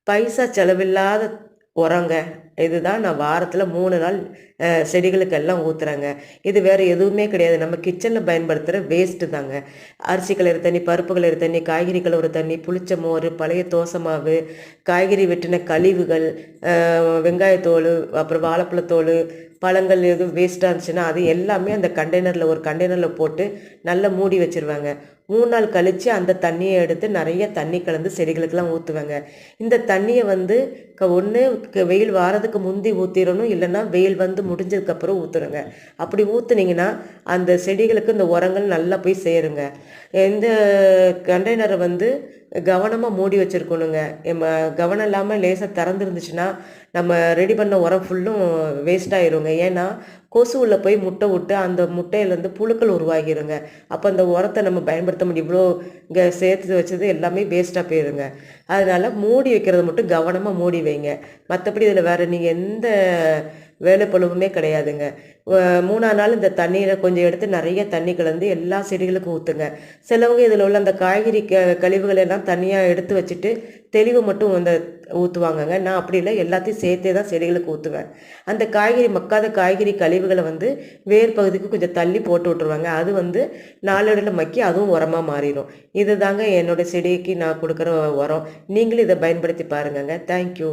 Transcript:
பைசா செலவில்லாத உரங்க. இதுதான் நான் வாரத்துல 3 நாள் செடிகளுக்கெல்லாம் ஊத்துறேங்க. இது வேற எதுவுமே கிடையாது. நம்ம கிச்சன்ல பயன்படுத்துற வேஸ்ட்டு தாங்க. அரிசி கழுவுற தண்ணி, பருப்பு கழுவுற தண்ணி, காய்கறி கழுவுற தண்ணி, புளிச்ச மோரு, பழைய தோசை மாவு, காய்கறி வெட்டின கழிவுகள், வெங்காயத்தோலு, அப்புறம் வாழைப்பழத்தோலு, பழங்கள் எதுவும் வேஸ்ட்டாக இருந்துச்சுன்னா அது எல்லாமே அந்த கண்டெய்னரில் ஒரு கண்டெய்னரில் போட்டு நல்லா மூடி வச்சுருவாங்க. 3 நாள் கழித்து அந்த தண்ணியை எடுத்து நிறைய தண்ணி கலந்து செடிகளுக்கெல்லாம் ஊற்றுவேங்க. இந்த தண்ணியை வந்து ஒன்று வெயில் வாரதுக்கு முந்தி ஊற்றிடணும், இல்லைன்னா வெயில் வந்து முடிஞ்சதுக்கப்புறம் ஊற்றுறங்க. அப்படி ஊற்றுனீங்கன்னா அந்த செடிகளுக்கு இந்த உரங்கள் நல்லா போய் சேருங்க. இந்த கண்டெய்னரை வந்து கவனமாக மூடி வச்சுருக்கணுங்க. கவனம் இல்லாமல் லேசாக திறந்துருந்துச்சுன்னா நம்ம ரெடி பண்ண உரம் ஃபுல்லும் வேஸ்ட் ஆயிருங்க. ஏன்னா கொசு உள்ள போய் முட்டை விட்டு அந்த முட்டையிலேருந்து புழுக்கள் உருவாகிருங்க. அப்போ அந்த உரத்தை நம்ம பயன்படுத்த முடியும். இவ்வளோ இங்கே சேர்த்து வச்சது எல்லாமே வேஸ்ட்டாக போயிருங்க. அதனால் மூடி வைக்கிறத மட்டும் கவனமாக மூடி வைங்க. மற்றபடி இதில் வேறு நீங்கள் எந்த வேலைப்பளுவுமே கிடையாதுங்க. 3ஆம் நாள் இந்த தண்ணீரை கொஞ்சம் எடுத்து நிறைய தண்ணி கலந்து எல்லா செடிகளுக்கும் ஊற்றுங்க. சிலவங்க இதில் உள்ள அந்த காய்கறி கழிவுகள் எல்லாம் தனியாக எடுத்து வச்சுட்டு தெளிவு மட்டும் அந்த ஊற்றுவாங்கங்க. நான் அப்படி இல்லை, எல்லாத்தையும் சேர்த்தே தான் செடிகளுக்கு ஊற்றுவேன். அந்த காய்கறி மக்காத காய்கறி கழிவுகளை வந்து வேர் பகுதிக்கு கொஞ்சம் தள்ளி போட்டு விட்ருவாங்க. அது வந்து நாளடைவில் மக்கி அதுவும் உரமாக மாறிடும். இது தாங்க என்னோடய செடிக்கு நான் கொடுக்குற உரம். நீங்களும் இதை பயன்படுத்தி பாருங்கங்க. தேங்க்யூ.